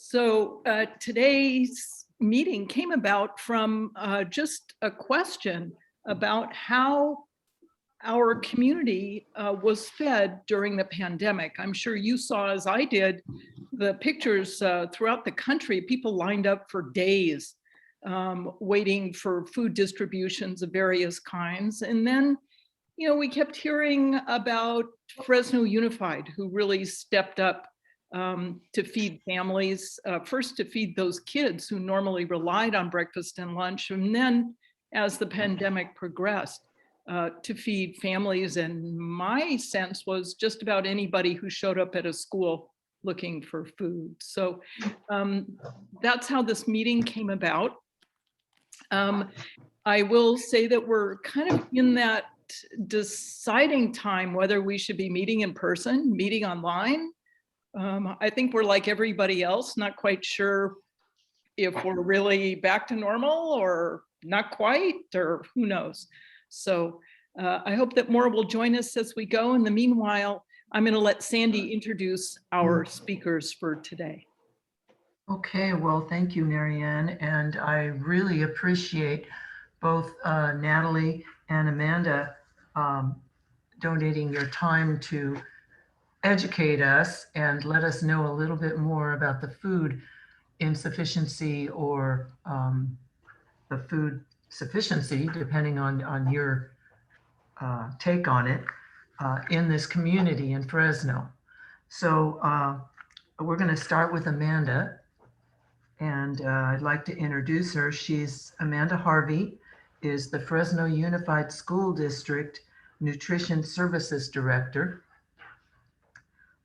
So today's meeting came about from just a question about how our community was fed during the pandemic. I'm sure you saw, as I did, the pictures throughout the country, people lined up for days waiting for food distributions of various kinds. And then, you know, we kept hearing about Fresno Unified, who really stepped up to feed families, first to feed those kids who normally relied on breakfast and lunch, and then as the pandemic progressed, to feed families. And my sense was just about anybody who showed up at a school looking for food. So that's how this meeting came about. I will say that we're kind of in that deciding time whether we should be meeting in person, meeting online. I think we're like everybody else, not quite sure if we're really back to normal or not quite, or who knows. So I hope that more will join us as we go. In the meanwhile, I'm going to let Sandy introduce our speakers for today. Okay, well, thank you, Marianne. And I really appreciate both Natalie and Amanda donating your time to educate us and let us know a little bit more about the food insufficiency or the food sufficiency, depending on your take on it, in this community in Fresno. So we're going to start with Amanda, and I'd like to introduce her. She's Amanda Harvey, is the Fresno Unified School District Nutrition Services Director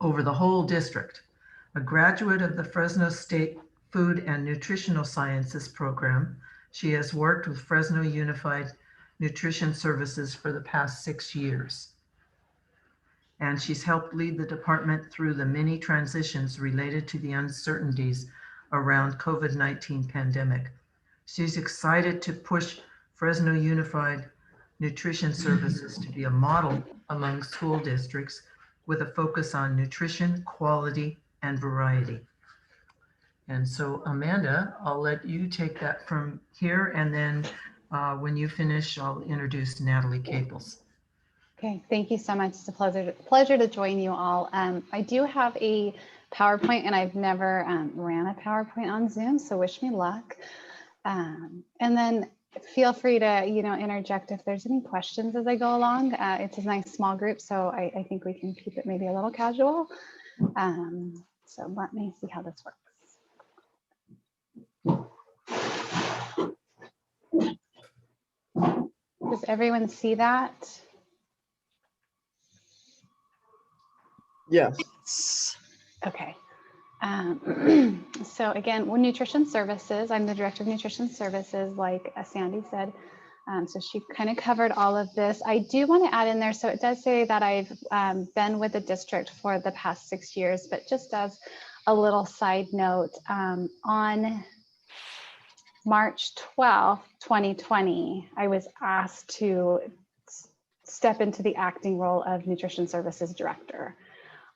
over the whole district. A graduate of the Fresno State Food and Nutritional Sciences program, she has worked with Fresno Unified Nutrition Services for the past 6 years. And she's helped lead the department through the many transitions related to the uncertainties around COVID-19 pandemic. She's excited to push Fresno Unified Nutrition Services to be a model among school districts with a focus on nutrition, quality, and variety. And so Amanda, I'll let you take that from here, and then when you finish, I'll introduce Natalie Caples. Okay, thank you so much. It's a pleasure to join you all. I do have a PowerPoint, and I've never ran a PowerPoint on Zoom, so wish me luck. And then feel free to, interject if there's any questions as I go along. It's a nice small group, so I think we can keep it maybe a little casual. So let me see how this works. Does everyone see that? Yes. Okay. So again, we're nutrition services. I'm the director of nutrition services, like Sandy said. So she kind of covered all of this. I do want to add in there, so it does say that I've been with the district for the past 6 years, but just as a little side note, on March 12th, 2020, I was asked to step into the acting role of nutrition services director.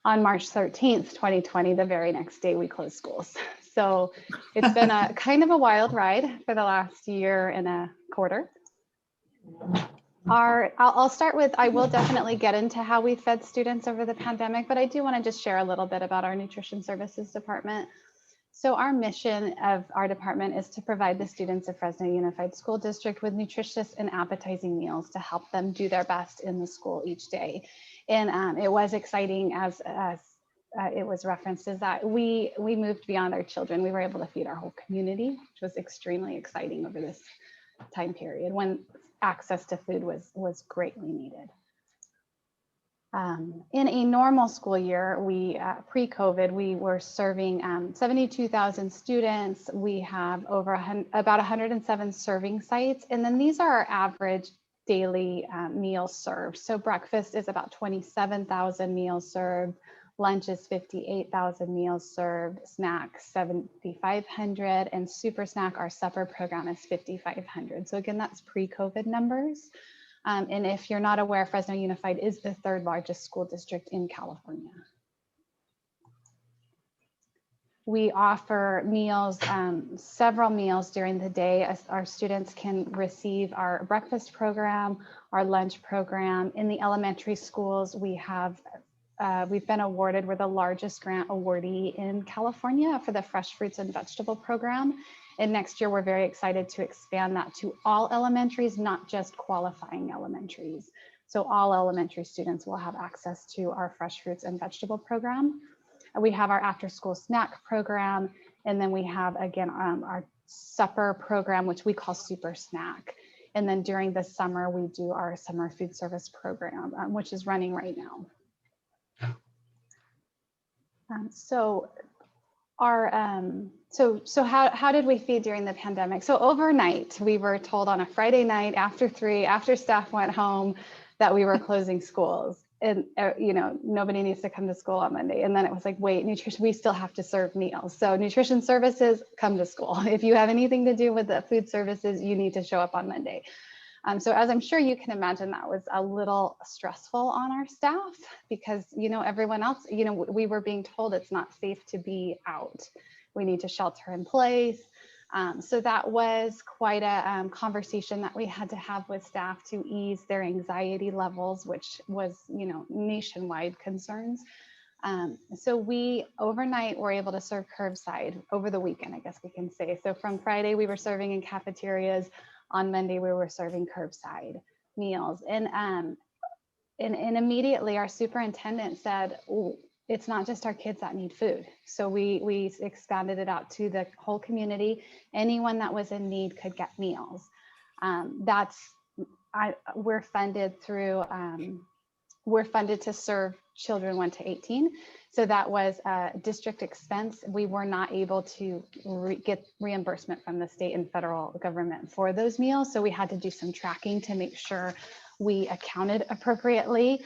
On March 13th, 2020, the very next day we closed schools. So it's been a kind of a wild ride for the last year and a quarter. I'll start with, I will definitely get into how we fed students over the pandemic, but I do want to just share a little bit about our nutrition services department. So our mission of our department is to provide the students of Fresno Unified School District with nutritious and appetizing meals to help them do their best in the school each day. And it was exciting, as it was referenced, is that we moved beyond our children. We were able to feed our whole community, which was extremely exciting over this time period when access to food was greatly needed. In a normal school year, pre-COVID, we were serving 72,000 students. We have about 107 serving sites, and then these are our average daily meals served. So breakfast is about 27,000 meals served, lunch is 58,000 meals served, snacks 7,500, and super snack, our supper program, is 5,500. So again, that's pre-COVID numbers. And if you're not aware, Fresno Unified is the 3rd largest school district in California. We offer meals, several meals during the day. Our students can receive our breakfast program, our lunch program. In the elementary schools, we've been awarded, we're the largest grant awardee in California for the Fresh Fruits and Vegetable Program. And next year, we're very excited to expand that to all elementaries, not just qualifying elementaries. So all elementary students will have access to our Fresh Fruits and Vegetable Program. We have our after school snack program. And then we have, again, our supper program, which we call Super Snack. And then during the summer, we do our summer food service program, which is running right now. So how did we feed during the pandemic? So overnight, we were told on a Friday night after 3, after staff went home, that we were closing schools. And nobody needs to come to school on Monday. And then it was like, wait, nutrition, we still have to serve meals. So nutrition services, come to school. If you have anything to do with the food services, you need to show up on Monday. So as I'm sure you can imagine, that was a little stressful on our staff because, everyone else, we were being told it's not safe to be out. We need to shelter in place. So that was quite a conversation that we had to have with staff to ease their anxiety levels, which was, nationwide concerns. So we overnight were able to serve curbside over the weekend, I guess we can say. So from Friday, we were serving in cafeterias. On Monday, we were serving curbside meals. And immediately our superintendent said, oh, it's not just our kids that need food. So we expanded it out to the whole community. Anyone that was in need could get meals. We're funded through, we're funded to serve children 1 to 18. So that was a district expense. We were not able to get reimbursement from the state and federal government for those meals. So we had to do some tracking to make sure we accounted appropriately.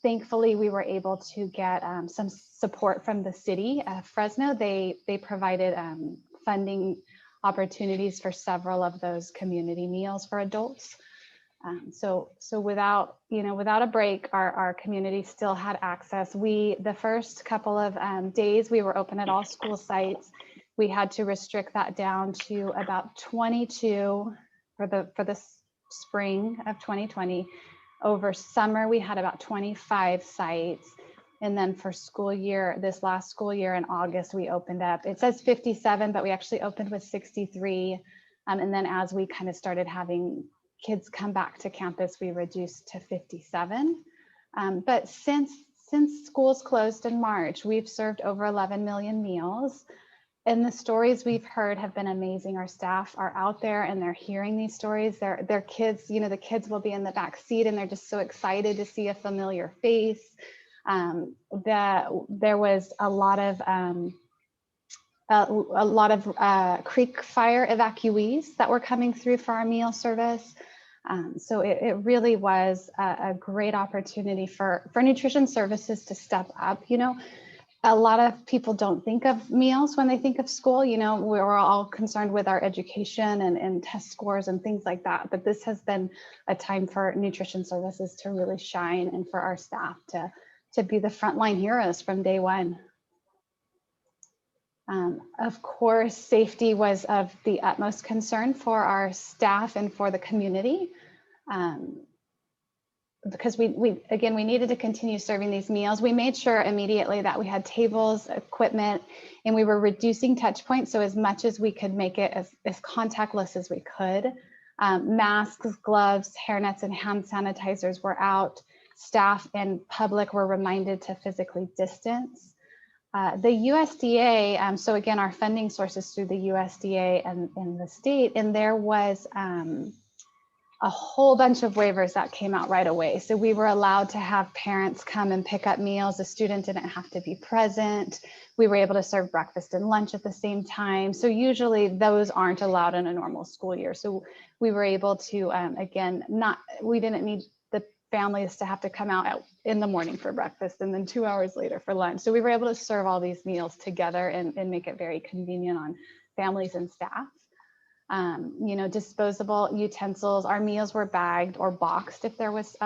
Thankfully, we were able to get some support from the city of Fresno. They provided funding opportunities for several of those community meals for adults. So without a break, our community still had access. The first couple of days we were open at all school sites. We had to restrict that down to about 22 for the spring of 2020. Over summer, we had about 25 sites. And then for school year, this last school year in August, we opened up, it says 57, but we actually opened with 63. And then as we kind of started having kids come back to campus, we reduced to 57. But since schools closed in March, we've served over 11 million meals. And the stories we've heard have been amazing. Our staff are out there and they're hearing these stories. Their kids, the kids will be in the back seat and they're just so excited to see a familiar face. There was a lot of creek fire evacuees that were coming through for our meal service. So it really was a great opportunity for nutrition services to step up. A lot of people don't think of meals when they think of school. We're all concerned with our education and test scores and things like that. But this has been a time for nutrition services to really shine and for our staff to be the frontline heroes from day one. Of course, safety was of the utmost concern for our staff and for the community. Because we needed to continue serving these meals. We made sure immediately that we had tables, equipment, and we were reducing touch points. So as much as we could make it as contactless as we could. Masks, gloves, hairnets, and hand sanitizers were out. Staff and public were reminded to physically distance. The USDA, so again, our funding sources through the USDA and the state, and there was a whole bunch of waivers that came out right away. So we were allowed to have parents come and pick up meals. The student didn't have to be present. We were able to serve breakfast and lunch at the same time. So usually those aren't allowed in a normal school year. So we were able to, we didn't need the families to have to come out in the morning for breakfast and then 2 hours later for lunch. So we were able to serve all these meals together and make it very convenient on families and staff. Disposable utensils. Our meals were bagged or boxed if there was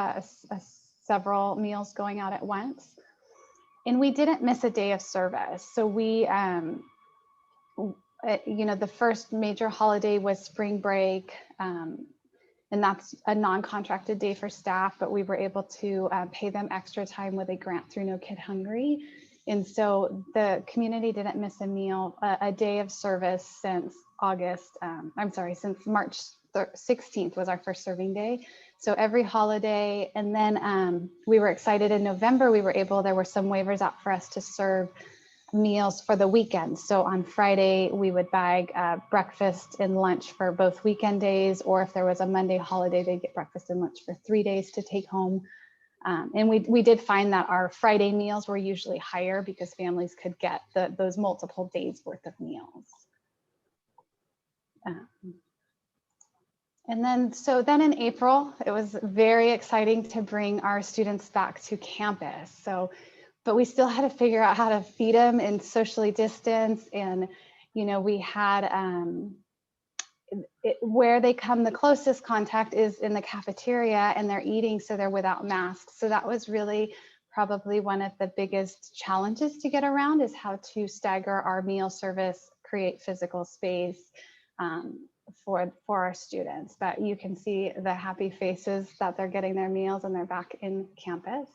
several meals going out at once. And we didn't miss a day of service. So we, the first major holiday was spring break. And that's a non-contracted day for staff, but we were able to pay them extra time with a grant through No Kid Hungry. And so the community didn't miss a meal, a day of service since since March 16th was our first serving day. So every holiday. And then we were excited in November, there were some waivers out for us to serve meals for the weekend. So on Friday, we would bag breakfast and lunch for both weekend days, or if there was a Monday holiday, they'd get breakfast and lunch for 3 days to take home. And we did find that our Friday meals were usually higher because families could get those multiple days worth of meals. And then in April, it was very exciting to bring our students back to campus. But we still had to figure out how to feed them and socially distance. And, we had where they come, the closest contact is in the cafeteria, and they're eating, so they're without masks. So that was really probably one of the biggest challenges to get around, is how to stagger our meal service, create physical space for our students. But you can see the happy faces that they're getting their meals and they're back in campus.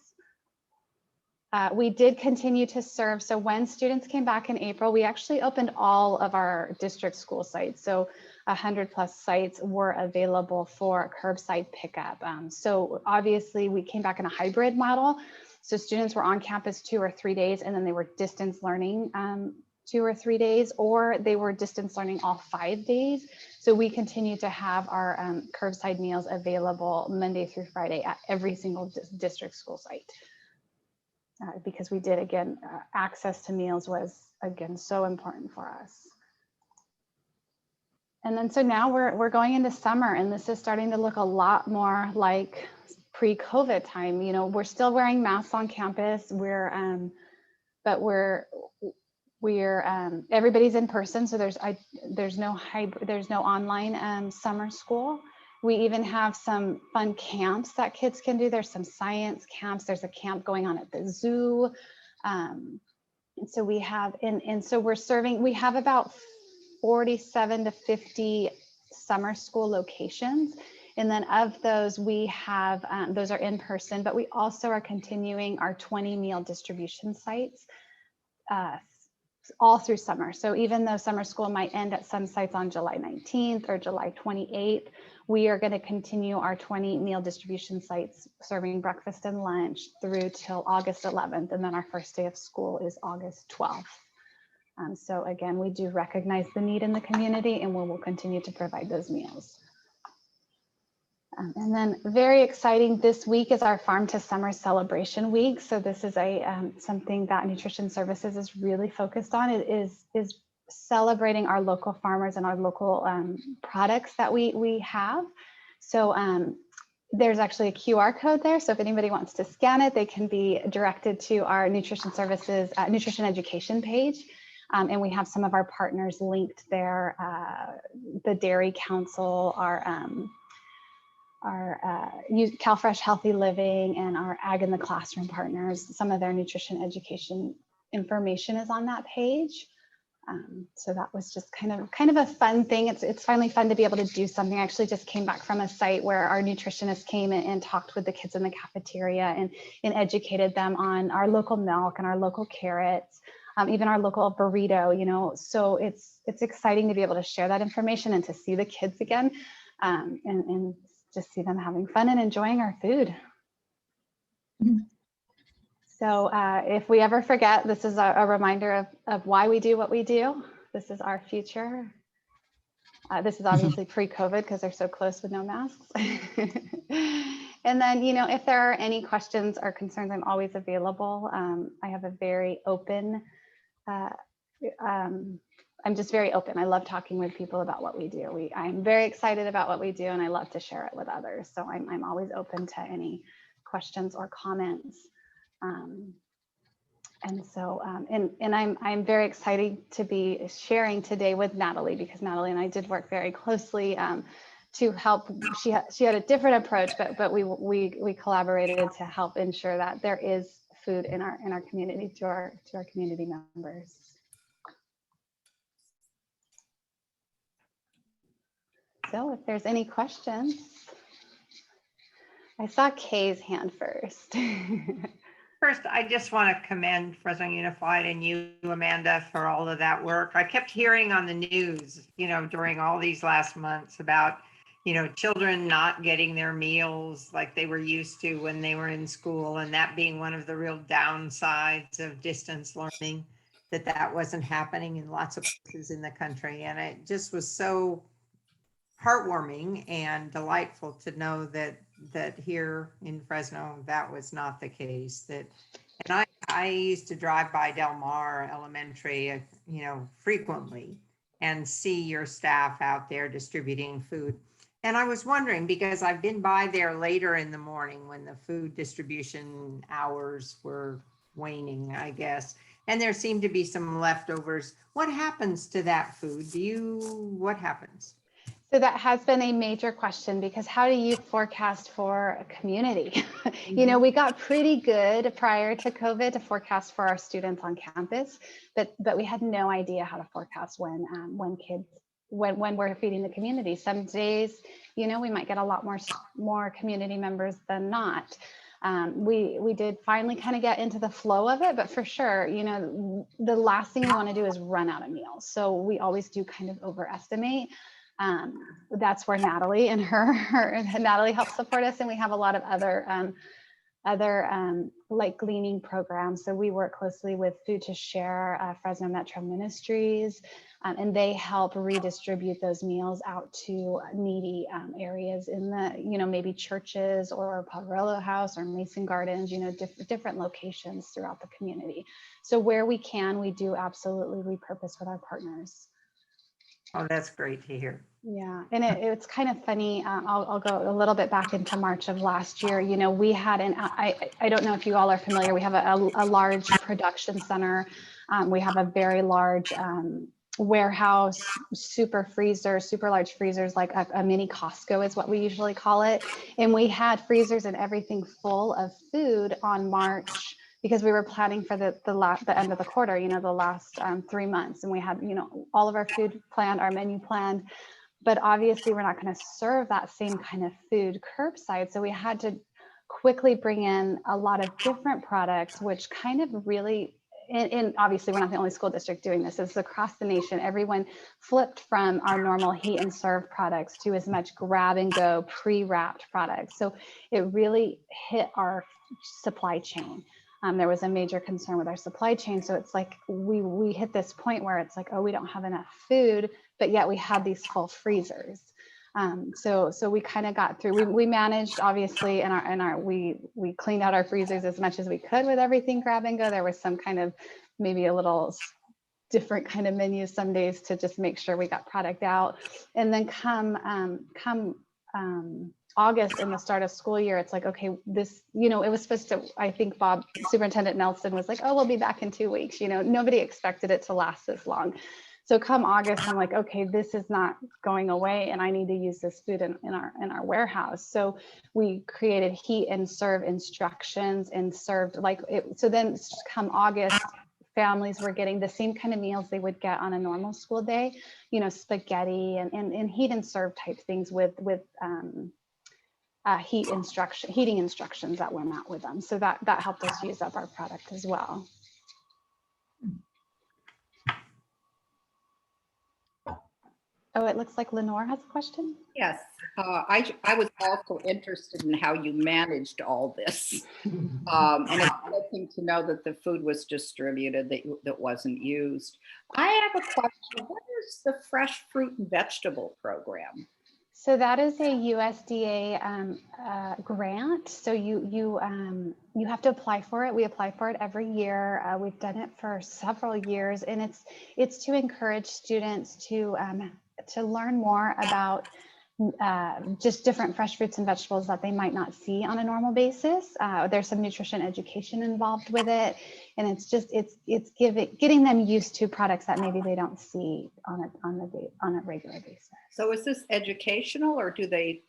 We did continue to serve. So when students came back in April, we actually opened all of our district school sites. So 100+ sites were available for curbside pickup. So obviously we came back in a hybrid model. So students were on campus 2 or 3 days, and then they were distance learning 2 or 3 days, or they were distance learning all 5 days. So we continue to have our curbside meals available Monday through Friday at every single district school site. Because we did, again, access to meals was, again, so important for us. And then so now we're going into summer, and this is starting to look a lot more like pre-COVID time. We're still wearing masks on campus. But everybody's in person, so there's no online summer school. We even have some fun camps that kids can do. There's some science camps. There's a camp going on at the zoo. And so we have, and so we have about 47 to 50 summer school locations. And then of those, we have, those are in person, but we also are continuing our 20 meal distribution sites all through summer. So even though summer school might end at some sites on July 19th or July 28th, we are going to continue our 20 meal distribution sites serving breakfast and lunch through till August 11th. And then our first day of school is August 12th. So again, we do recognize the need in the community, and we will continue to provide those meals. And then very exciting, this week is our Farm to Summer Celebration Week. So this is something that Nutrition Services is really focused on. It is celebrating our local farmers and our local products that we have. So there's actually a QR code there. So if anybody wants to scan it, they can be directed to our Nutrition Services Nutrition Education page. And we have some of our partners linked there, the Dairy Council, our CalFresh Healthy Living, and our Ag in the Classroom partners. Some of their nutrition education information is on that page. So that was just kind of a fun thing. It's finally fun to be able to do something. I actually just came back from a site where our nutritionist came in and talked with the kids in the cafeteria and educated them on our local milk and our local carrots, even our local burrito, so it's exciting to be able to share that information and to see the kids again, and just see them having fun and enjoying our food. Mm-hmm. So if we ever forget, this is a reminder of why we do what we do. This is our future. This is obviously pre-COVID because they're so close with no masks. And then, if there are any questions or concerns, I'm always available. I have a very open, I'm just very open. I love talking with people about what we do. I'm very excited about what we do, and I love to share it with others. So I'm always open to any questions or comments. I'm very excited to be sharing today with Natalie, because Natalie and I did work very closely to help. She had a different approach, but we collaborated to help ensure that there is food in our community to our community members. So if there's any questions, I saw Kay's hand first. First, I just want to commend Fresno Unified and you, Amanda, for all of that work. I kept hearing on the news, during all these last months about, children not getting their meals like they were used to when they were in school, and that being one of the real downsides of distance learning, that wasn't happening in lots of places in the country. And it just was so heartwarming and delightful to know that here in Fresno that was not the case. And I used to drive by Del Mar Elementary, frequently, and see your staff out there distributing food. And I was wondering, because I've been by there later in the morning when the food distribution hours were waning, I guess, and there seemed to be some leftovers. What happens to that food? What happens? So that has been a major question, because how do you forecast for a community? We got pretty good prior to COVID to forecast for our students on campus, but we had no idea how to forecast when we're feeding the community. Some days, we might get a lot more community members than not. We did finally kind of get into the flow of it, but for sure, the last thing we want to do is run out of meals. So we always do kind of overestimate. That's where Natalie and Natalie helps support us, and we have a lot of other like gleaning programs. So we work closely with Food to Share, Fresno Metro Ministries, and they help redistribute those meals out to needy areas in the, maybe churches or Poverello House or Mason Gardens, different locations throughout the community. So where we can, we do absolutely repurpose with our partners. Oh, that's great to hear. Yeah, and it's kind of funny. I'll go a little bit back into March of last year. We had I don't know if you all are familiar. We have a large production center. We have a very large warehouse, super large freezers, like a mini Costco is what we usually call it. And we had freezers and everything full of food on March, because we were planning for the end of the quarter, the last 3 months. And we had, all of our food planned, our menu planned, but obviously we're not going to serve that same kind of food curbside. So we had to quickly bring in a lot of different products, which kind of really, and obviously we're not the only school district doing this. It's across the nation. Everyone flipped from our normal heat and serve products to as much grab and go pre-wrapped products. So it really hit our supply chain. There was a major concern with our supply chain. So it's like we hit this point where it's like, oh, we don't have enough food, but yet we had these full freezers. So we kind of got through. We managed, obviously, we cleaned out our freezers as much as we could with everything grab and go. There was some kind of maybe a little different kind of menu some days to just make sure we got product out. And then come August and the start of school year, it's like, okay, this, it was supposed to, I think Superintendent Nelson was like, oh, we'll be back in 2 weeks. Nobody expected it to last this long. So come August, I'm like, okay, this is not going away, and I need to use this food in our warehouse. So we created heat and serve instructions and served like it. So then come August, families were getting the same kind of meals they would get on a normal school day, spaghetti and heat and serve type things with heating instructions that went out with them. So that helped us use up our product as well. Oh, it looks like Lenore has a question. Yes, I was also interested in how you managed all this. And it's one thing to know that the food was distributed that wasn't used. I have a question. What is the fresh fruit and vegetable program? So that is a USDA grant. So you have to apply for it. We apply for it every year. We've done it for several years, and it's to encourage students to learn more about just different fresh fruits and vegetables that they might not see on a normal basis. There's some nutrition education involved with it, and it's getting them used to products that maybe they don't see on a regular basis. So is this educational, or do they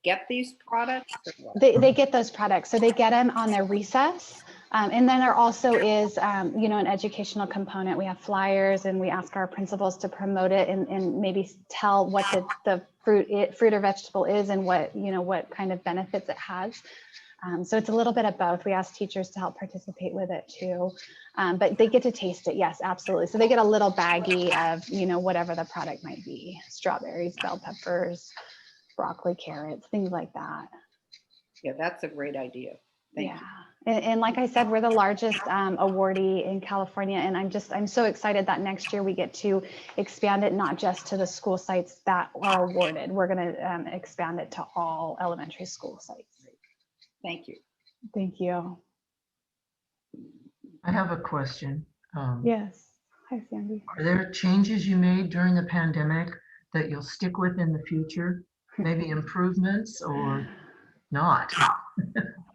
get these products? They get those products, so they get them on their recess. And then there also is, you know, an educational component. We have flyers and we ask our principals to promote it and maybe tell what the fruit or vegetable is and what, you know, what kind of benefits it has. So it's a little bit of both. We ask teachers to help participate with it too, but they get to taste it. Yes, absolutely. So they get a little baggie of, you know, whatever the product might be: strawberries, bell peppers, broccoli, carrots, things like that. Yeah, that's a great idea. Thank you. And like I said, we're the largest awardee in California, and I'm so excited that next year we get to expand it not just to the school sites that are awarded. We're going to expand it to all elementary school sites. Thank you. Thank you. I have a question. Yes. Hi, Sandy. Are there changes you made during the pandemic that you'll stick with in the future? Maybe improvements or not?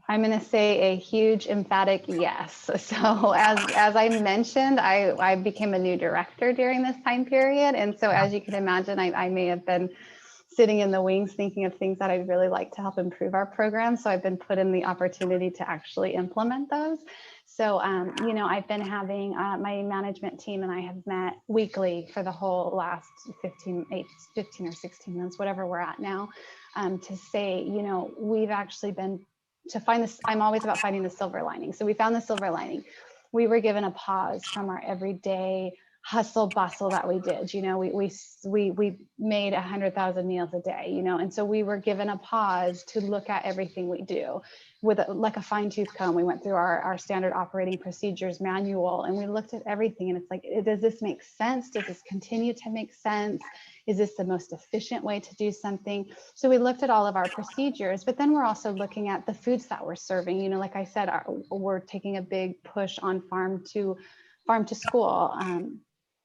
I'm going to say a huge emphatic yes. So as I mentioned, I became a new director during this time period. And so as you can imagine, I may have been sitting in the wings thinking of things that I'd really like to help improve our program. So I've been put in the opportunity to actually implement those. So, you know, I've been having my management team and I have met weekly for the whole last 15 or 16 months, whatever we're at now, to say, you know, we've actually been to find this. I'm always about finding the silver lining. So we found the silver lining. We were given a pause from our everyday hustle bustle that we did. You know, we made 100,000 meals a day, you know, and so we were given a pause to look at everything we do with like a fine tooth comb. We went through our standard operating procedures manual and we looked at everything, and it's like, does this make sense? Does this continue to make sense? Is this the most efficient way to do something? So we looked at all of our procedures, but then we're also looking at the foods that we're serving. You know, like I said, we're taking a big push on farm to school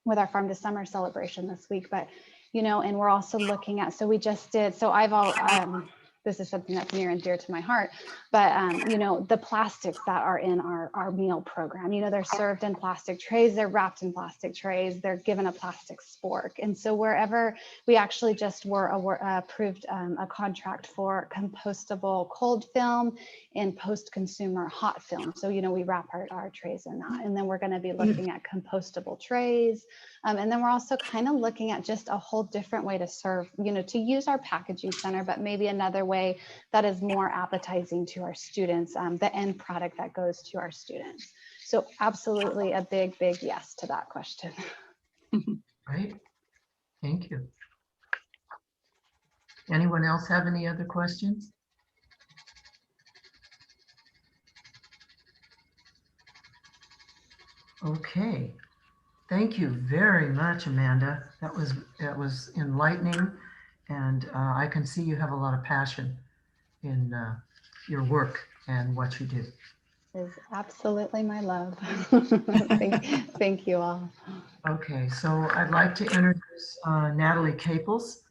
with our farm to summer celebration this week. But, you know, and we're also looking at, so we just did, so I've all, this is something that's near and dear to my heart, but, you know, the plastics that are in our meal program, you know, they're served in plastic trays, they're wrapped in plastic trays, they're given a plastic spork. And so wherever we actually just were approved a contract for compostable cold film and post-consumer hot film. So, you know, we wrap our trays in that, and then we're going to be looking at compostable trays. And then we're also kind of looking at just a whole different way to serve, you know, to use our packaging center, but maybe another way that is more appetizing to our students, the end product that goes to our students. So absolutely a big, big yes to that question. Right. Thank you. Anyone else have any other questions? Okay. Thank you very much, Amanda. That was enlightening, and I can see you have a lot of passion in your work and what you do. Is absolutely my love. Thank you all. Okay, so I'd like to introduce Natalie Caples.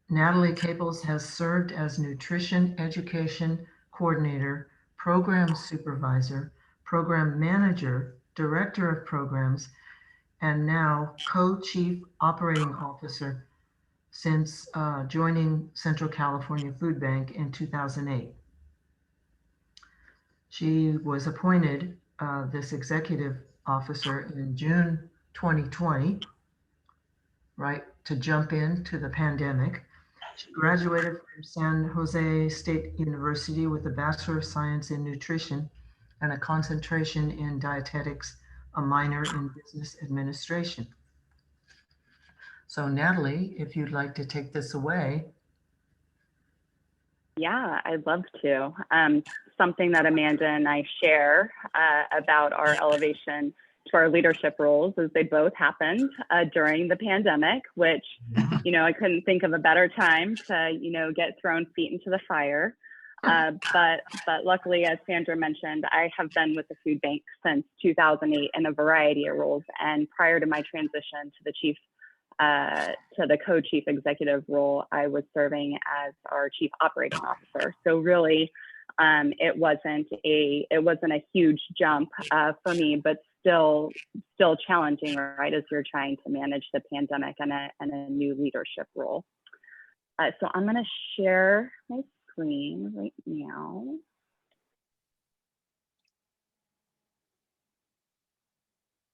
Natalie Caples has served as Nutrition Education Coordinator, Program Supervisor, Program Manager, Director of Programs, and now Co-Chief Operating Officer since joining Central California Food Bank in 2008. She was appointed this executive officer in June 2020, right, to jump into the pandemic. She graduated from San Jose State University with a Bachelor of Science in Nutrition and a concentration in dietetics, a minor in business administration. So Natalie, if you'd like to take this away. Yeah, I'd love to. Something that Amanda and I share about our elevation to our leadership roles is they both happened during the pandemic, which, you know, I couldn't think of a better time to, you know, get thrown feet into the fire. But luckily, as Sandra mentioned, I have been with the food bank since 2008 in a variety of roles. And prior to my transition to the co-chief executive role, I was serving as our chief operating officer. So really, it wasn't a huge jump for me, but still challenging, right, as you're trying to manage the pandemic and a new leadership role. So I'm going to share my screen right now.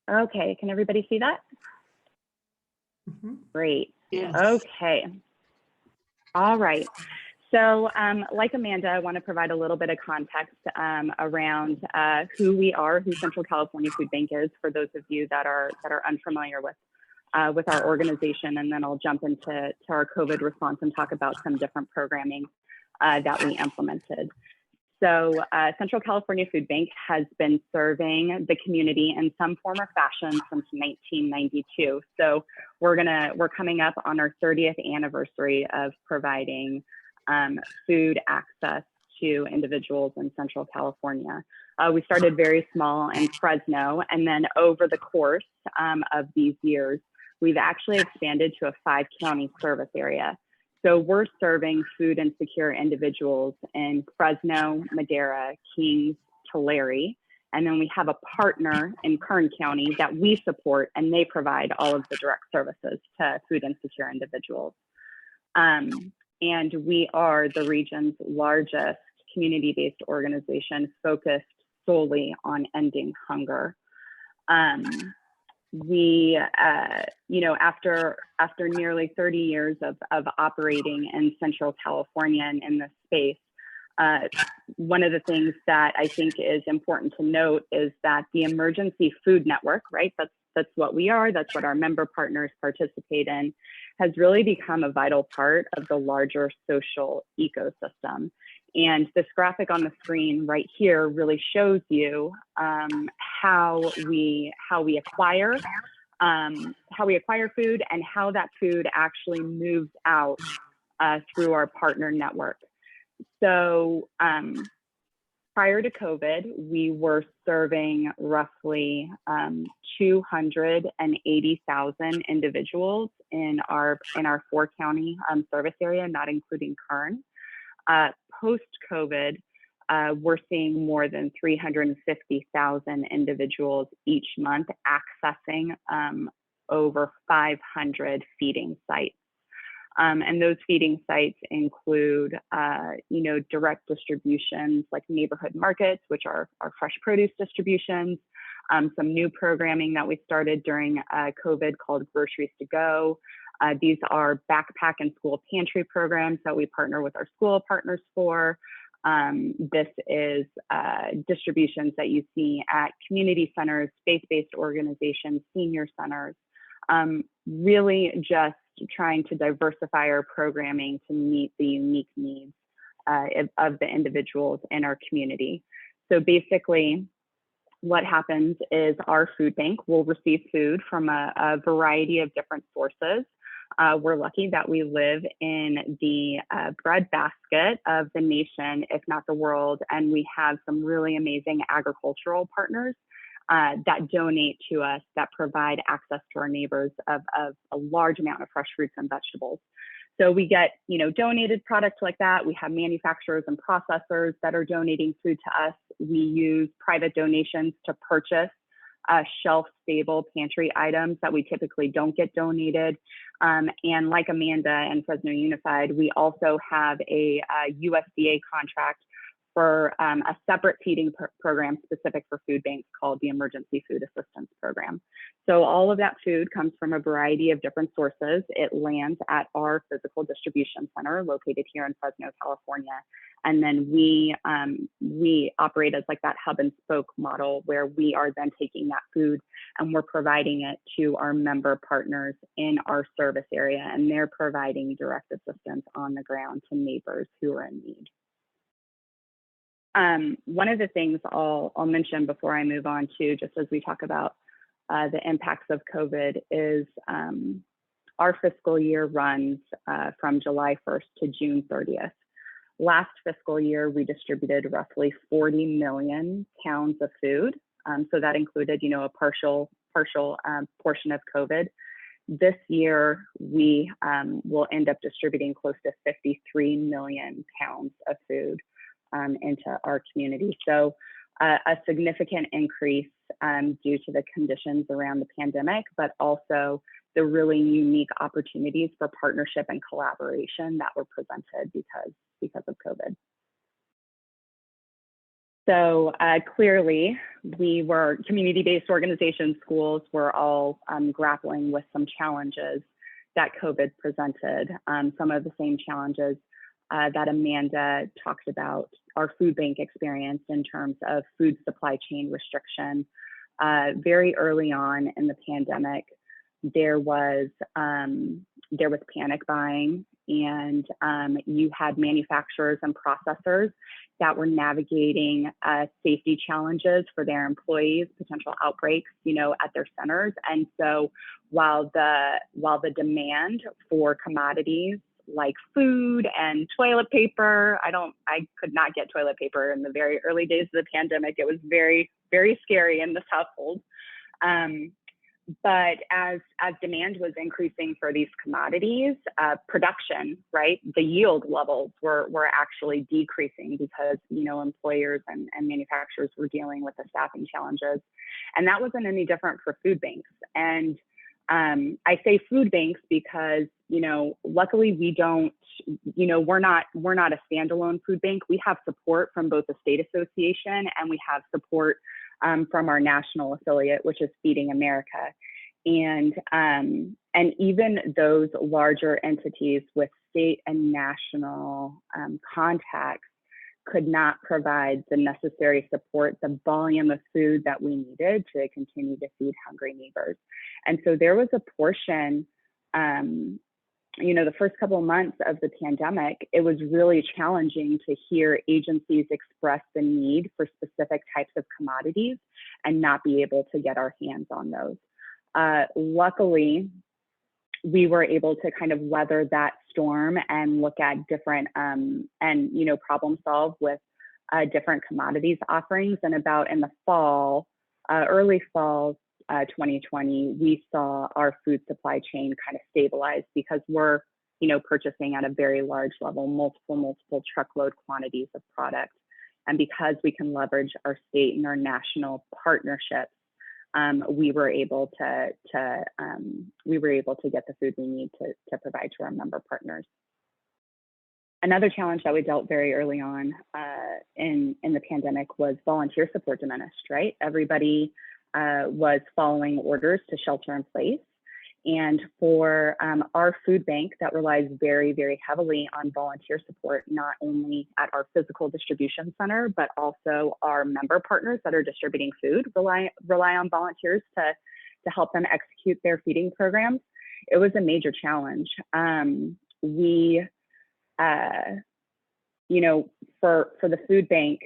Okay, can everybody see that? Mhm. Great. Yes. Okay. All right. So like Amanda, I want to provide a little bit of context around who we are, who Central California Food Bank is, for those of you that are unfamiliar with our organization, and then I'll jump into our COVID response and talk about some different programming that we implemented. So Central California Food Bank has been serving the community in some form or fashion since 1992. So we're coming up on our 30th anniversary of providing food access to individuals in Central California. We started very small in Fresno, and then over the course of these years, we've actually expanded to a 5-county service area. So we're serving food insecure individuals in Fresno, Madera, Kings, Tulare, and then we have a partner in Kern County that we support, and they provide all of the direct services to food insecure individuals. And we are the region's largest community-based organization focused solely on ending hunger. We, after nearly 30 years of operating in Central California and in this space, one of the things that I think is important to note is that the Emergency Food Network, right? That's what we are. That's what our member partners participate in, has really become a vital part of the larger social ecosystem. And this graphic on the screen right here really shows you how we acquire food and how that food actually moves out through our partner network. So prior to COVID, we were serving roughly 280,000 individuals in our 4-county service area, not including Kern. Post-COVID, we're seeing more than 350,000 individuals each month accessing over 500 feeding sites. And those feeding sites include, direct distributions like neighborhood markets, which are our fresh produce distributions, some new programming that we started during COVID called Groceries to Go. These are backpack and school pantry programs that we partner with our school partners for. This is distributions that you see at community centers, faith-based organizations, senior centers, really just trying to diversify our programming to meet the unique needs of the individuals in our community. So basically, what happens is our food bank will receive food from a variety of different sources. We're lucky that we live in the breadbasket of the nation, if not the world, and we have some really amazing agricultural partners that donate to us, that provide access to our neighbors of a large amount of fresh fruits and vegetables. So we get, donated products like that. We have manufacturers and processors that are donating food to us. We use private donations to purchase shelf-stable pantry items that we typically don't get donated. And like Amanda and Fresno Unified, we also have a USDA contract for a separate feeding program specific for food banks called the Emergency Food Assistance Program. So all of that food comes from a variety of different sources. It lands at our physical distribution center located here in Fresno, California. And then we operate as like that hub and spoke model where we are then taking that food and we're providing it to our member partners in our service area, and they're providing direct assistance on the ground to neighbors who are in need. One of the things I'll mention before I move on to, just as we talk about the impacts of COVID, is our fiscal year runs from July 1st to June 30th. Last fiscal year, we distributed roughly 40 million pounds of food. So that included, a partial portion of COVID. This year, we will end up distributing close to 53 million pounds of food into our community. So a significant increase due to the conditions around the pandemic, but also the really unique opportunities for partnership and collaboration that were presented because of COVID. So clearly, we were community-based organizations, schools were all grappling with some challenges that COVID presented. Some of the same challenges that Amanda talked about, our food bank experience in terms of food supply chain restriction. Very early on in the pandemic, there was panic buying, and you had manufacturers and processors that were navigating safety challenges for their employees, potential outbreaks, at their centers. And so while the demand for commodities like food and toilet paper, I could not get toilet paper in the very early days of the pandemic. It was very, very scary in this household. But as demand was increasing for these commodities, production, right, the yield levels were actually decreasing because, employers and manufacturers were dealing with the staffing challenges. And that wasn't any different for food banks. And I say food banks because, luckily we don't, we're not a standalone food bank. We have support from both the state association and we have support from our national affiliate, which is Feeding America. And even those larger entities with state and national contacts could not provide the necessary support, the volume of food that we needed to continue to feed hungry neighbors. And so there was a portion, the first couple of months of the pandemic, it was really challenging to hear agencies express the need for specific types of commodities and not be able to get our hands on those. Luckily, we were able to kind of weather that storm and look at different problem solve with different commodities offerings. And about in the fall, early fall 2020, we saw our food supply chain kind of stabilize because we're purchasing at a very large level, multiple truckload quantities of product. And because we can leverage our state and our national partnerships, we were able to get the food we need to provide to our member partners. Another challenge that we dealt very early on in the pandemic was volunteer support diminished, right? Everybody was following orders to shelter in place. And for our food bank that relies very, very heavily on volunteer support, not only at our physical distribution center, but also our member partners that are distributing food rely on volunteers to help them execute their feeding programs. It was a major challenge. For the food bank,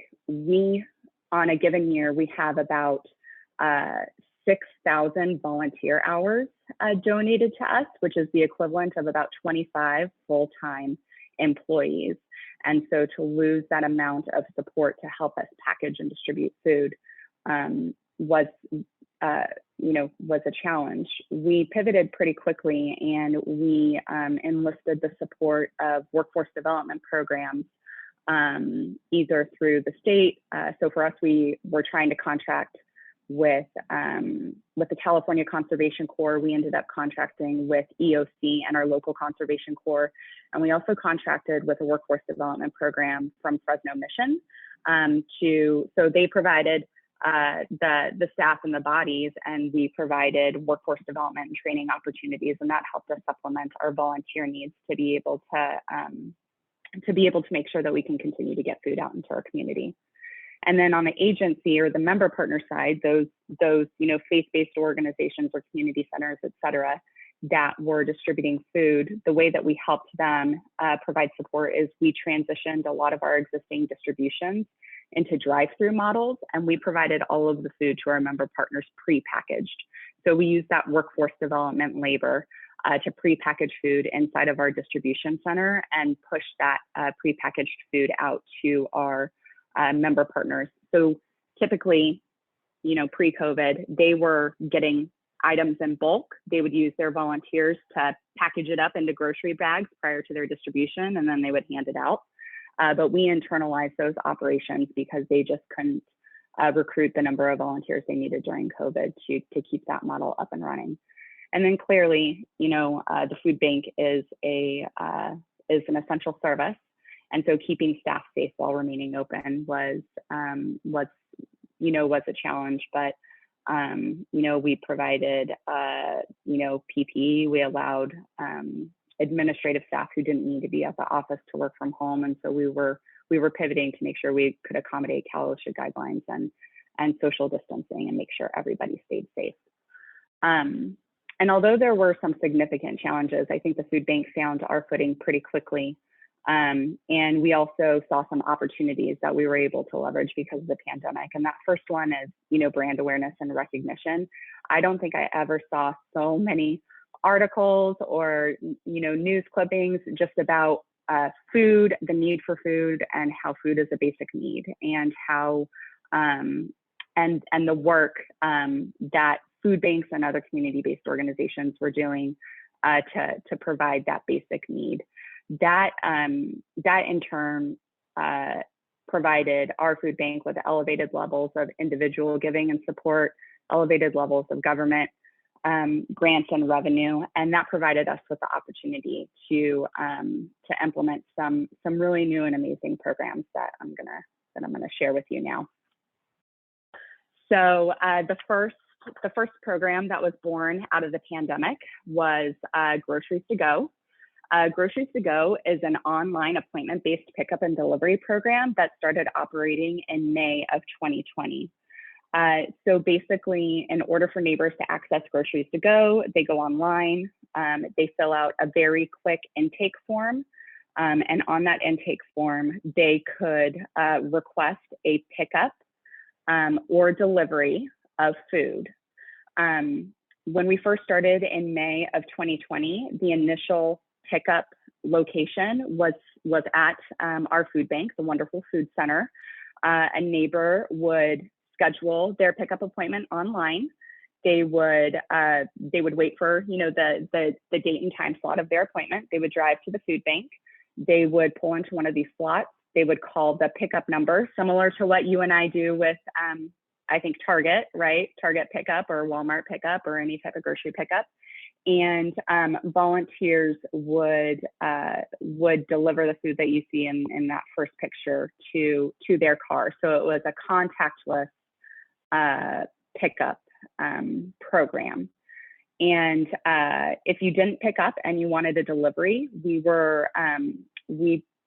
on a given year, we have about 6,000 volunteer hours donated to us, which is the equivalent of about 25 full-time employees. And so to lose that amount of support to help us package and distribute food was a challenge. We pivoted pretty quickly and we enlisted the support of workforce development programs, either through the state. So for us, we were trying to contract with the California Conservation Corps. We ended up contracting with EOC and our local Conservation Corps. And we also contracted with a workforce development program from Fresno Mission so they provided the staff and the bodies, and we provided workforce development and training opportunities, and that helped us supplement our volunteer needs to be able to make sure that we can continue to get food out into our community. And then on the agency or the member partner side, those faith-based organizations or community centers, et cetera, that were distributing food, the way that we helped them provide support is we transitioned a lot of our existing distributions into drive-through models, and we provided all of the food to our member partners pre-packaged. So we used that workforce development labor to pre-package food inside of our distribution center and push that pre-packaged food out to our member partners. So typically, pre-COVID, they were getting items in bulk. They would use their volunteers to package it up into grocery bags prior to their distribution, and then they would hand it out. But we internalized those operations because they just couldn't recruit the number of volunteers they needed during COVID to keep that model up and running. And then clearly, the food bank is an essential service. And so keeping staff safe while remaining open was a challenge, but we provided PPE. We allowed administrative staff who didn't need to be at the office to work from home, and so we were pivoting to make sure we could accommodate Cal OSHA guidelines and social distancing and make sure everybody stayed safe. And although there were some significant challenges, I think the food bank found our footing pretty quickly. And we also saw some opportunities that we were able to leverage because of the pandemic. And that first one is, brand awareness and recognition. I don't think I ever saw so many articles or, news clippings just about food, the need for food, and how food is a basic need, and how and the work that food banks and other community-based organizations were doing to provide that basic need. That in turn provided our food bank with elevated levels of individual giving and support, elevated levels of government grants and revenue, and that provided us with the opportunity to implement some really new and amazing programs that I'm gonna share with you now. So the first program that was born out of the pandemic was Groceries to Go. Groceries to Go is an online appointment-based pickup and delivery program that started operating in May of 2020. So basically, in order for neighbors to access Groceries to Go, they go online, they fill out a very quick intake form, and on that intake form, they could request a pickup or delivery of food. When we first started in May of 2020, the initial pickup location was at our food bank, the wonderful food center. A neighbor would schedule their pickup appointment online. They would wait for the date and time slot of their appointment. They would drive to the food bank. They would pull into one of these slots. They would call the pickup number, similar to what you and I do with I think Target, right? Target pickup or Walmart pickup or any type of grocery pickup. And volunteers would deliver the food that you see in that first picture to their car. So it was a contactless pickup program. And if you didn't pick up and you wanted a delivery,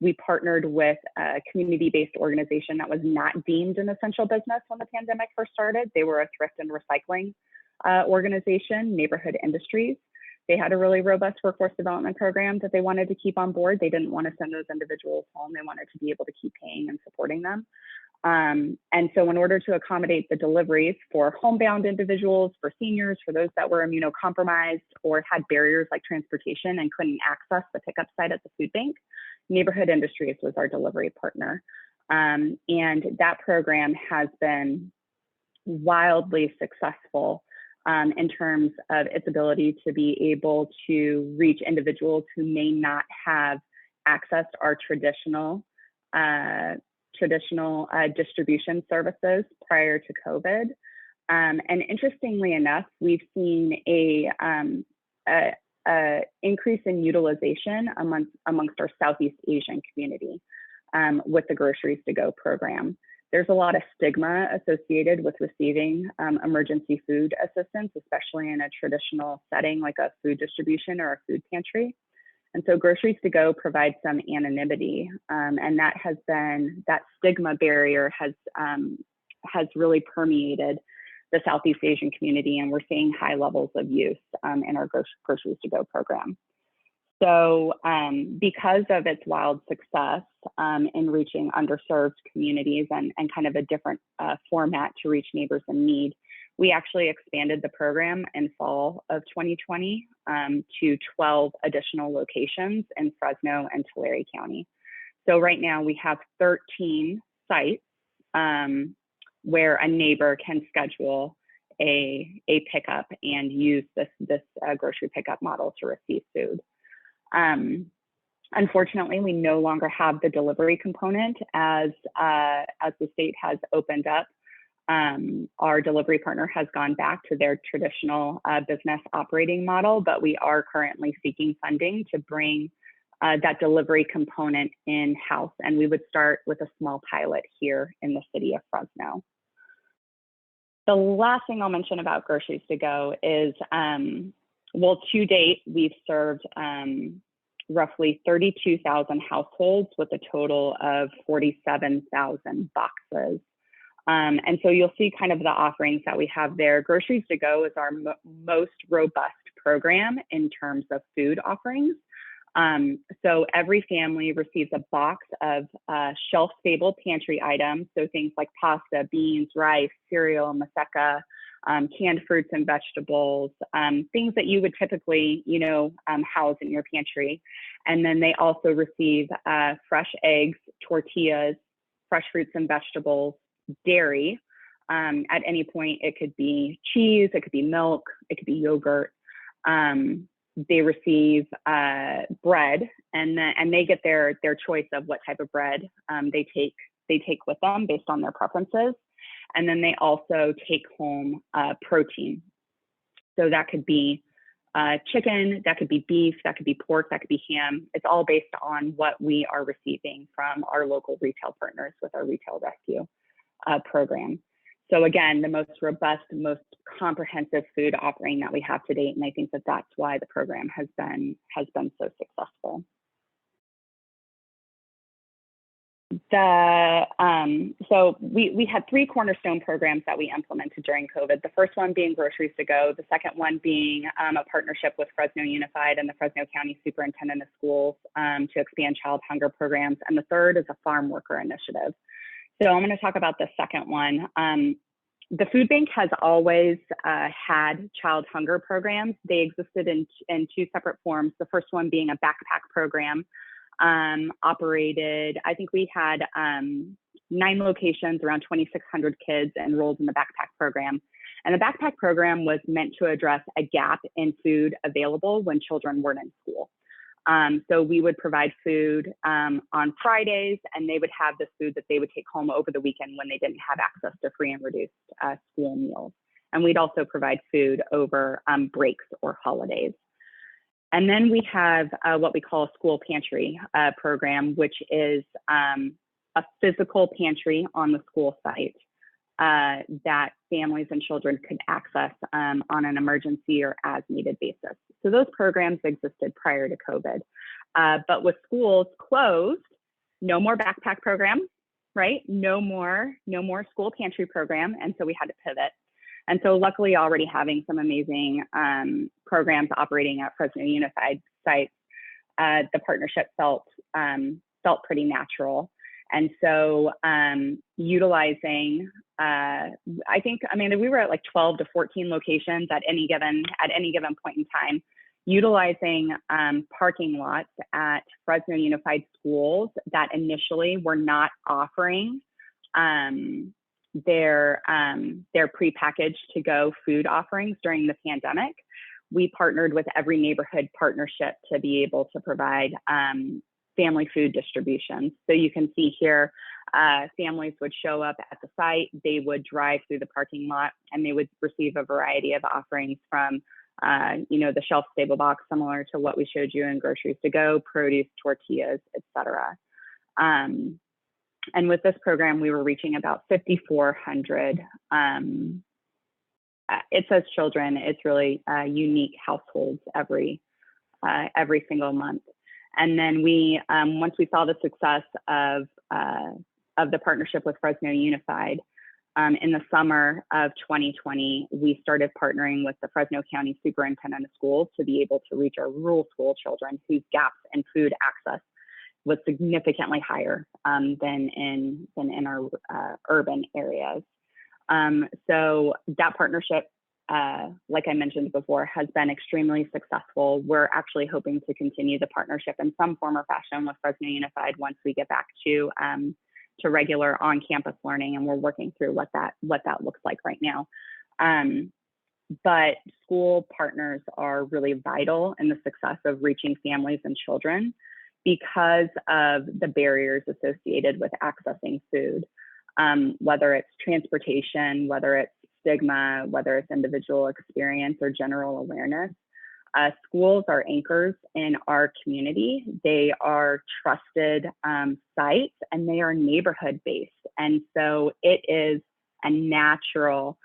we partnered with a community-based organization that was not deemed an essential business when the pandemic first started. They were a thrift and recycling organization, Neighborhood Industries. They had a really robust workforce development program that they wanted to keep on board. They didn't want to send those individuals home. They wanted to be able to keep paying and supporting them. And so in order to accommodate the deliveries for homebound individuals, for seniors, for those that were immunocompromised or had barriers like transportation and couldn't access the pickup site at the food bank, Neighborhood Industries was our delivery partner. And that program has been wildly successful in terms of its ability to be able to reach individuals who may not have accessed our traditional distribution services prior to COVID. And interestingly enough, we've seen a increase in utilization amongst our Southeast Asian community with the Groceries to Go program. There's a lot of stigma associated with receiving emergency food assistance, especially in a traditional setting like a food distribution or a food pantry. And so Groceries to Go provides some anonymity, and that stigma barrier has really permeated the Southeast Asian community, and we're seeing high levels of use in our Groceries to Go program. So because of its wild success in reaching underserved communities and kind of a different format to reach neighbors in need, we actually expanded the program in fall of 2020 to 12 additional locations in Fresno and Tulare County. So right now we have 13 sites where a neighbor can schedule a pickup and use this grocery pickup model to receive food. Unfortunately, we no longer have the delivery component as the state has opened up. Our delivery partner has gone back to their traditional business operating model, but we are currently seeking funding to bring that delivery component in-house. And we would start with a small pilot here in the city of Fresno. The last thing I'll mention about Groceries to Go is, well, to date, we've served roughly 32,000 households with a total of 47,000 boxes. And so you'll see kind of the offerings that we have there. Groceries to Go is our most robust program in terms of food offerings. So every family receives a box of shelf-stable pantry items, so things like pasta, beans, rice, cereal, maseca, canned fruits and vegetables, things that you would typically, house in your pantry. And then they also receive fresh eggs, tortillas, fresh fruits and vegetables, dairy. At any point, it could be cheese, it could be milk, it could be yogurt. They receive bread, and they get their choice of what type of bread they take with them based on their preferences. And then they also take home protein. So that could be chicken, that could be beef, that could be pork, that could be ham. It's all based on what we are receiving from our local retail partners with our Retail Rescue program. So again, the most robust, most comprehensive food offering that we have to date, and I think that that's why the program has been so successful. So we had 3 cornerstone programs that we implemented during COVID. The first one being Groceries to Go, the second one being a partnership with Fresno Unified and the Fresno County Superintendent of Schools to expand child hunger programs, and the third is a farm worker initiative. So I'm going to talk about the second one. The food bank has always had child hunger programs. They existed in 2 separate forms. The first one being a backpack program, operated, I think we had 9 locations, around 2,600 kids enrolled in the backpack program. And the backpack program was meant to address a gap in food available when children weren't in school. So we would provide food on Fridays, and they would have this food that they would take home over the weekend when they didn't have access to free and reduced school meals. And we'd also provide food over breaks or holidays. And then we have what we call a school pantry program, which is a physical pantry on the school site that families and children could access on an emergency or as needed basis. So those programs existed prior to COVID. But with schools closed, no more backpack program, right? No more school pantry program. And so we had to pivot. And so luckily already having some amazing programs operating at Fresno Unified sites, the partnership felt pretty natural. And so utilizing, I think, Amanda, we were at like 12 to 14 locations at any given point in time, utilizing parking lots at Fresno Unified schools that initially were not offering their prepackaged to-go food offerings during the pandemic. We partnered with every neighborhood partnership to be able to provide family food distribution. So you can see here, families would show up at the site, they would drive through the parking lot, and they would receive a variety of offerings from, the shelf-stable box, similar to what we showed you in Groceries to Go, produce, tortillas, etc. And with this program, we were reaching about 5,400. It says children, it's really unique households every single month. And then we, once we saw the success of the partnership with Fresno Unified, in the summer of 2020, we started partnering with the Fresno County Superintendent of Schools to be able to reach our rural school children whose gaps in food access was significantly higher than in our urban areas. So that partnership, like I mentioned before, has been extremely successful. We're actually hoping to continue the partnership in some form or fashion with Fresno Unified once we get back to regular on-campus learning, and we're working through what that looks like right now. But school partners are really vital in the success of reaching families and children because of the barriers associated with accessing food, whether it's transportation, whether it's stigma, whether it's individual experience or general awareness. Schools are anchors in our community. They are trusted sites, and they are neighborhood based. And so it is a natural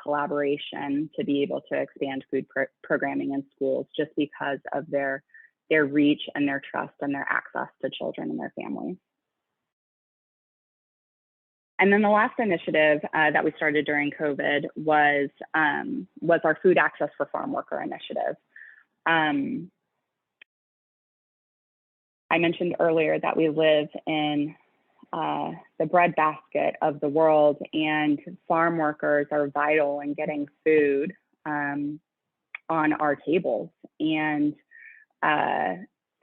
collaboration to be able to expand food programming in schools, just because of their reach and their trust and their access to children and their families. And then the last initiative that we started during COVID was our Food Access for Farm Worker initiative. I mentioned earlier that we live in the breadbasket of the world, and farm workers are vital in getting food on our tables.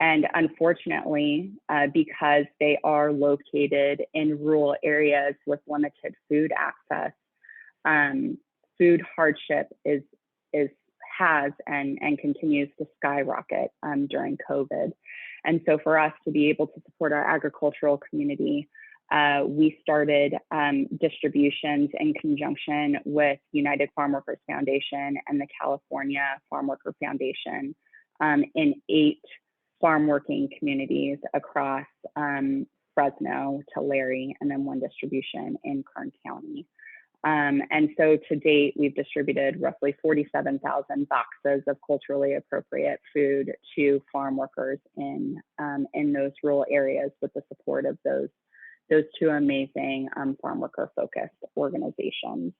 And unfortunately, because they are located in rural areas with limited food access, food hardship has and continues to skyrocket during COVID. And so for us to be able to support our agricultural community, we started distributions in conjunction with United Farm Workers Foundation and the California Farm Worker Foundation in 8 farm working communities across Fresno, Tulare, and then 1 distribution in Kern County. And so to date, we've distributed roughly 47,000 boxes of culturally appropriate food to farm workers in those rural areas with the support of those 2 amazing farm worker focused organizations.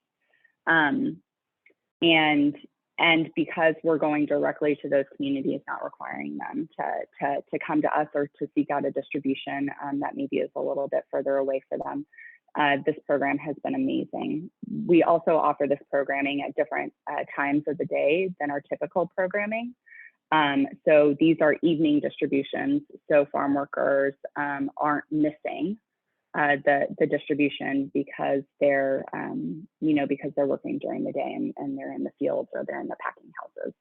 And because we're going directly to those communities, not requiring them to come to us or to seek out a distribution that maybe is a little bit further away for them, this program has been amazing. We also offer this programming at different times of the day than our typical programming. So these are evening distributions, so farm workers aren't missing the distribution because they're because they're working during the day and they're in the fields or they're in the packing houses.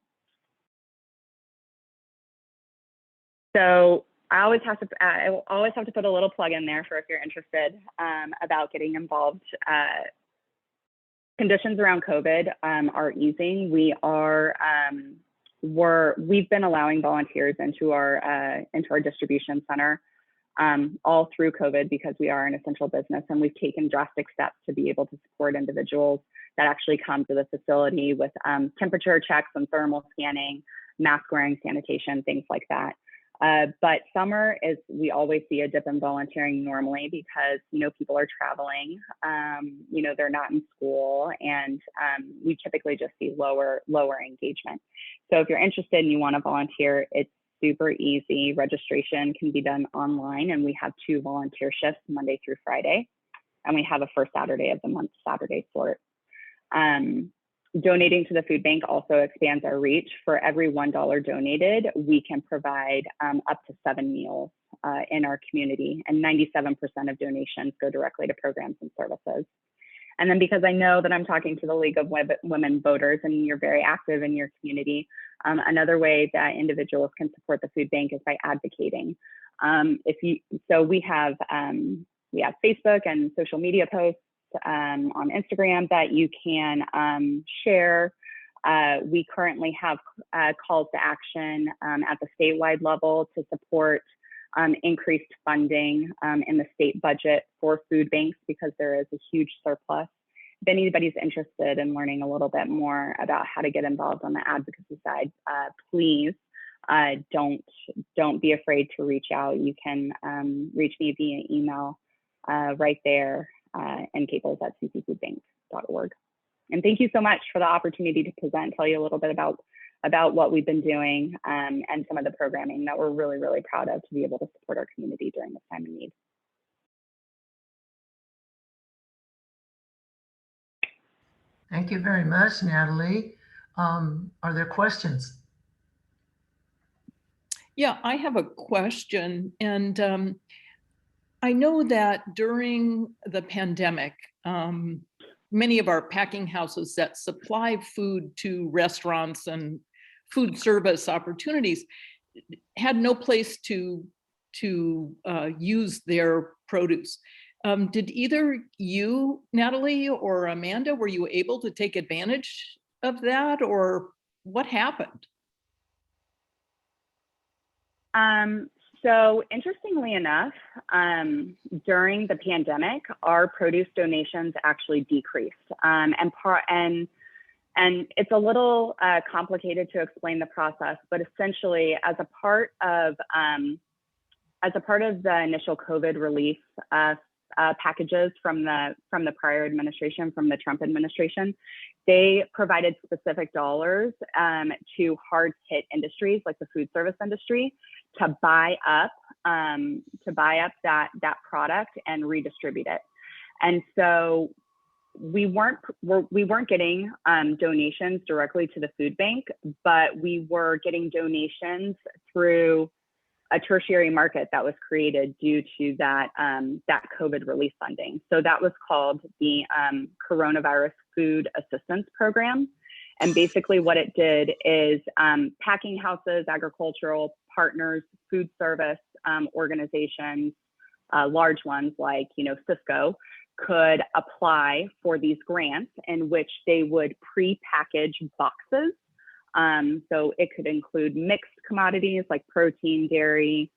So I always have to put a little plug in there for if you're interested about getting involved. Conditions around COVID are easing. We've been allowing volunteers into our distribution center all through COVID because we are an essential business, and we've taken drastic steps to be able to support individuals that actually come to the facility with temperature checks and thermal scanning, mask wearing, sanitation, things like that. But summer we always see a dip in volunteering normally because, people are traveling, they're not in school, and we typically just see lower engagement. So if you're interested and you want to volunteer, it's super easy. Registration can be done online, and we have 2 volunteer shifts Monday through Friday, and we have a first Saturday of the month Saturday sort. Donating to the food bank also expands our reach. For every $1 donated, we can provide up to 7 meals in our community, and 97% of donations go directly to programs and services. And then because I know that I'm talking to the League of Women Voters and you're very active in your community, another way that individuals can support the food bank is by advocating. We have Facebook and social media posts on Instagram that you can share. We currently have calls to action at the statewide level to support increased funding in the state budget for food banks because there is a huge surplus. If anybody's interested in learning a little bit more about how to get involved on the advocacy side, please don't be afraid to reach out. You can reach me via email right there and Caples at ccfoodbank.org. And thank you so much for the opportunity to present and tell you a little bit about what we've been doing and some of the programming that we're really, really proud of to be able to support our community during this time of need. Thank you very much, Natalie. Are there questions? Yeah, I have a question. And I know that during the pandemic, many of our packing houses that supply food to restaurants and food service opportunities had no place to use their produce. Did either you, Natalie, or Amanda, were you able to take advantage of that, or what happened? So interestingly enough, during the pandemic, our produce donations actually decreased. And it's a little complicated to explain the process, but essentially as a part of the initial COVID relief packages from the prior administration, from the Trump administration, they provided specific dollars to hard hit industries like the food service industry to buy up that product and redistribute it. And so we weren't getting donations directly to the food bank, but we were getting donations through a tertiary market that was created due to that COVID relief funding. So that was called the Coronavirus Food Assistance Program. And basically what it did is packing houses, agricultural partners, food service organizations, large ones like, Cisco, could apply for these grants in which they would pre-package boxes. So it could include mixed commodities like protein, dairy,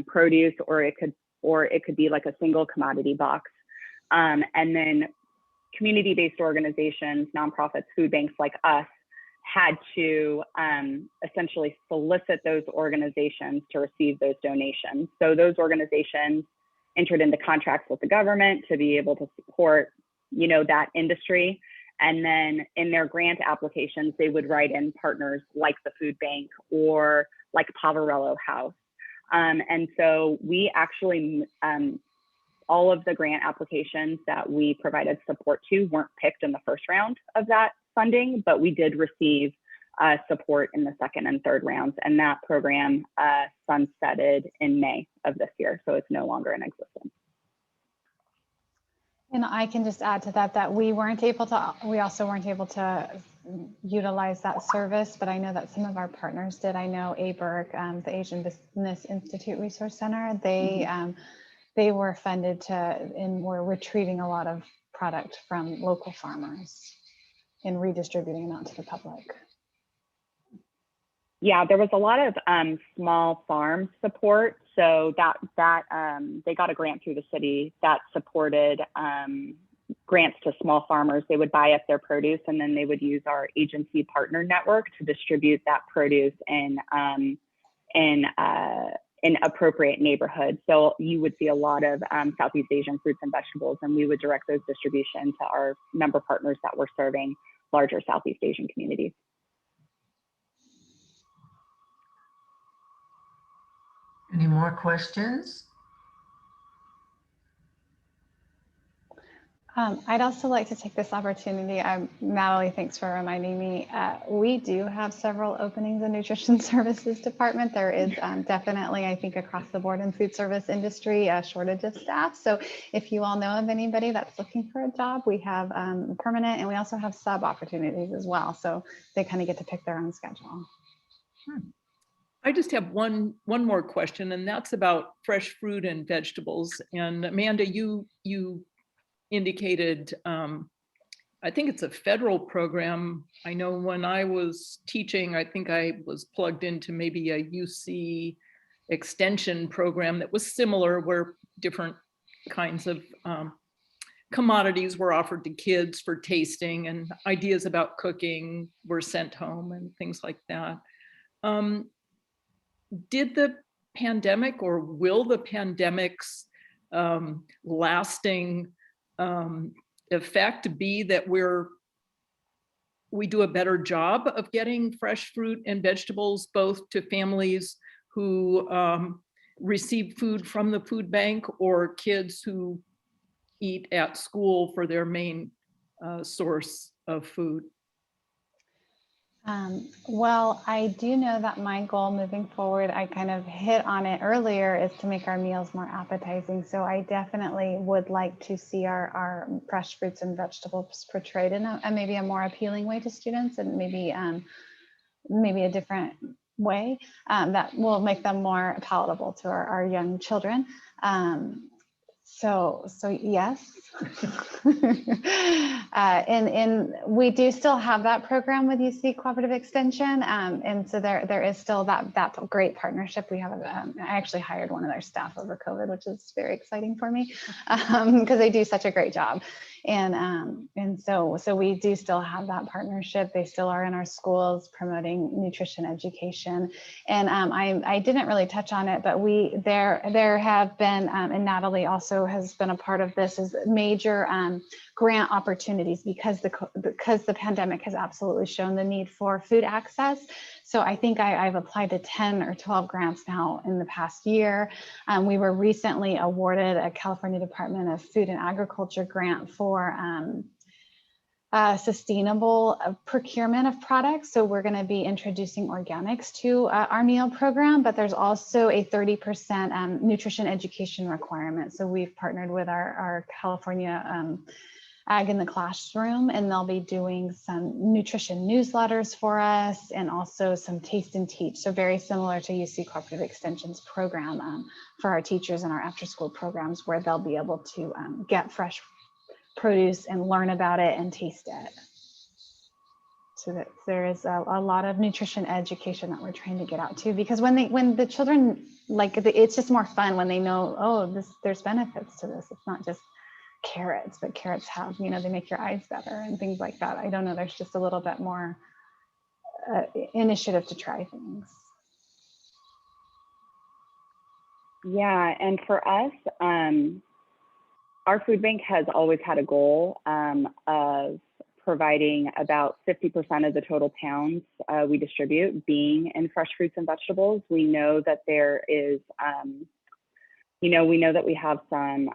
produce, or it could be like a single commodity box. And then community-based organizations, nonprofits, food banks like us had to essentially solicit those organizations to receive those donations. So those organizations entered into contracts with the government to be able to support, that industry. And then in their grant applications, they would write in partners like the food bank or like Poverello House. And so we actually, all of the grant applications that we provided support to weren't picked in the first round of that funding, but we did receive support in the second and third rounds. And that program sunsetted in May of this year. So it's no longer in existence. And I can just add to that we also weren't able to utilize that service, but I know that some of our partners did. I know ABERG, the Asian Business Institute Resource Center, they were funded and were retrieving a lot of product from local farmers and redistributing it out to the public. Yeah, there was a lot of small farm support. So that they got a grant through the city that supported grants to small farmers. They would buy up their produce and then they would use our agency partner network to distribute that produce in appropriate neighborhoods. So you would see a lot of Southeast Asian fruits and vegetables, and we would direct those distribution to our member partners that were serving larger Southeast Asian communities. Any more questions? I'd also like to take this opportunity. Natalie, thanks for reminding me. We do have several openings in nutrition services department. There is definitely, I think, across the board in food service industry, a shortage of staff. So if you all know of anybody that's looking for a job, we have permanent, and we also have sub opportunities as well. So they kind of get to pick their own schedule. I just have one more question, and that's about fresh fruit and vegetables. And Amanda, you indicated, I think it's a federal program. I know when I was teaching, I think I was plugged into maybe a UC extension program that was similar, where different kinds of commodities were offered to kids for tasting, and ideas about cooking were sent home and things like that. Did the pandemic, or will the pandemic's lasting effect be that we do a better job of getting fresh fruit and vegetables both to families who receive food from the food bank, or kids who eat at school for their main source of food? Well, I do know that my goal moving forward, I kind of hit on it earlier, is to make our meals more appetizing. So I definitely would like to see our fresh fruits and vegetables portrayed in maybe a more appealing way to students, and maybe a different way that will make them more palatable to our young children. So yes. And we do still have that program with UC Cooperative Extension. And so there is still that great partnership. We have, I actually hired one of their staff over COVID, which is very exciting for me because they do such a great job. And so we do still have that partnership. They still are in our schools promoting nutrition education. And I didn't really touch on it, but there have been, and Natalie also has been a part of this, is major grant opportunities because the pandemic has absolutely shown the need for food access. So I think I've applied to 10 or 12 grants now in the past year. We were recently awarded a California Department of Food and Agriculture grant for sustainable procurement of products. So we're going to be introducing organics to our meal program, but there's also a 30% nutrition education requirement. So we've partnered with our California Ag in the Classroom, and they'll be doing some nutrition newsletters for us and also some taste and teach. So very similar to UC Cooperative Extension's program for our teachers and our after school programs, where they'll be able to get fresh produce and learn about it and taste it. So that there is a lot of nutrition education that we're trying to get out to, because when the children, it's just more fun when they know, oh, there's benefits to this. It's not just carrots, but carrots have, they make your eyes better and things like that. I don't know, there's just a little bit more initiative to try things. Yeah, and for us, our food bank has always had a goal of providing about 50% of the total pounds we distribute being in fresh fruits and vegetables. We know that there is, we know that we have some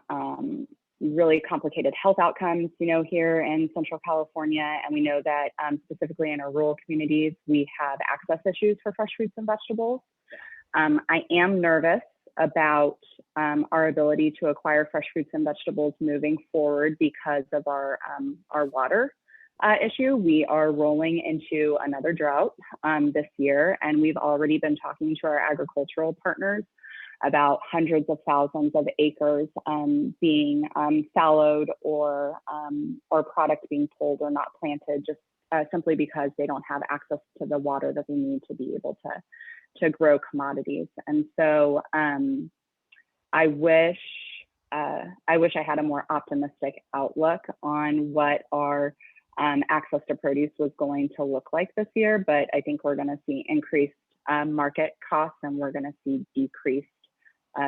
really complicated health outcomes, here in Central California. And we know that specifically in our rural communities, we have access issues for fresh fruits and vegetables. I am nervous about our ability to acquire fresh fruits and vegetables moving forward because of our water issue. We are rolling into another drought this year, and we've already been talking to our agricultural partners about hundreds of thousands of acres being fallowed or product being pulled or not planted, just simply because they don't have access to the water that they need to be able to grow commodities. And so I wish I had a more optimistic outlook on what our access to produce was going to look like this year, but I think we're going to see increased market costs, and we're going to see decreased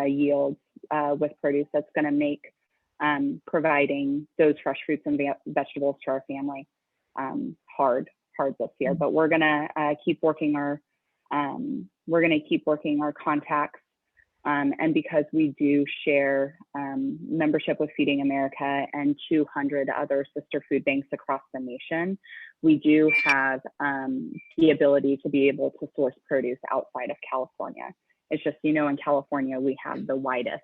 yields with produce. That's going to make providing those fresh fruits and vegetables to our family hard this year. But we're going to keep working our contacts, and because we do share membership with Feeding America and 200 other sister food banks across the nation, we do have the ability to be able to source produce outside of California. It's just, in California, we have the widest,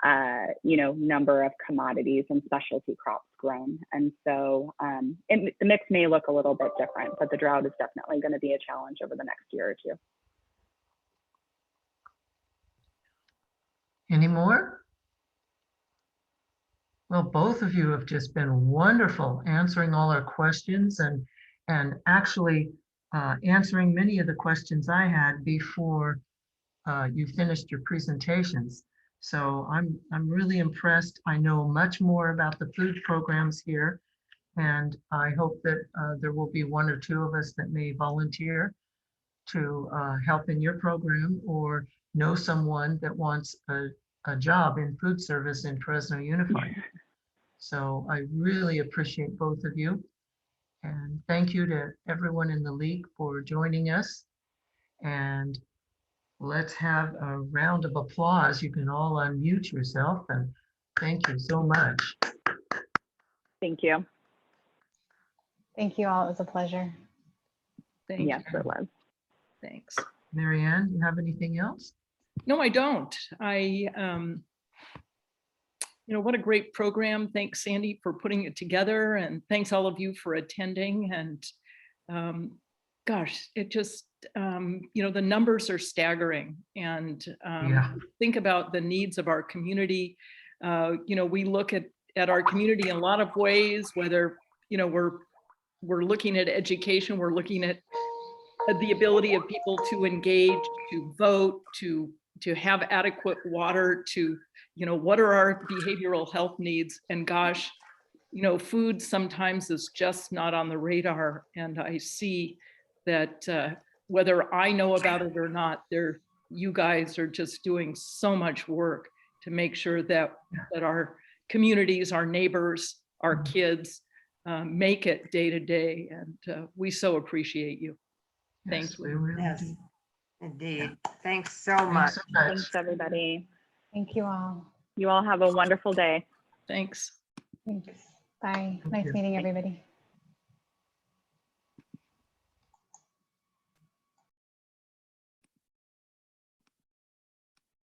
number of commodities and specialty crops grown. And so the mix may look a little bit different, but the drought is definitely going to be a challenge over the next year or two. Any more? Well, both of you have just been wonderful answering all our questions and actually answering many of the questions I had before you finished your presentations. So I'm really impressed. I know much more about the food programs here, and I hope that there will be one or two of us that may volunteer to help in your program, or know someone that wants a job in food service in Fresno Unified. So I really appreciate both of you. And thank you to everyone in the league for joining us. And let's have a round of applause. You can all unmute yourself, and thank you so much. Thank you. Thank you all. It was a pleasure. Thank Yes, you. it was. Thanks. Marianne, you have anything else? No, I don't. What a great program. Thanks, Sandy, for putting it together, and thanks all of you for attending. And gosh, it just, the numbers are staggering, and Yeah. think about the needs of our community. We look at our community in a lot of ways, whether, we're looking at education, we're looking at the ability of people to engage, to vote, to have adequate water, to, what are our behavioral health needs? And gosh, food sometimes is just not on the radar. And I see that whether I know about it or not, you guys are just doing so much work to make sure that our communities, our neighbors, our kids make it day to day. And we so appreciate you. Thank Yes, you. we really Yes, do. indeed. Thanks so Thanks much. so much. Thanks, everybody. Thank you all. You all have a wonderful day. Thanks. Thanks. Bye. Thank Nice you. meeting everybody.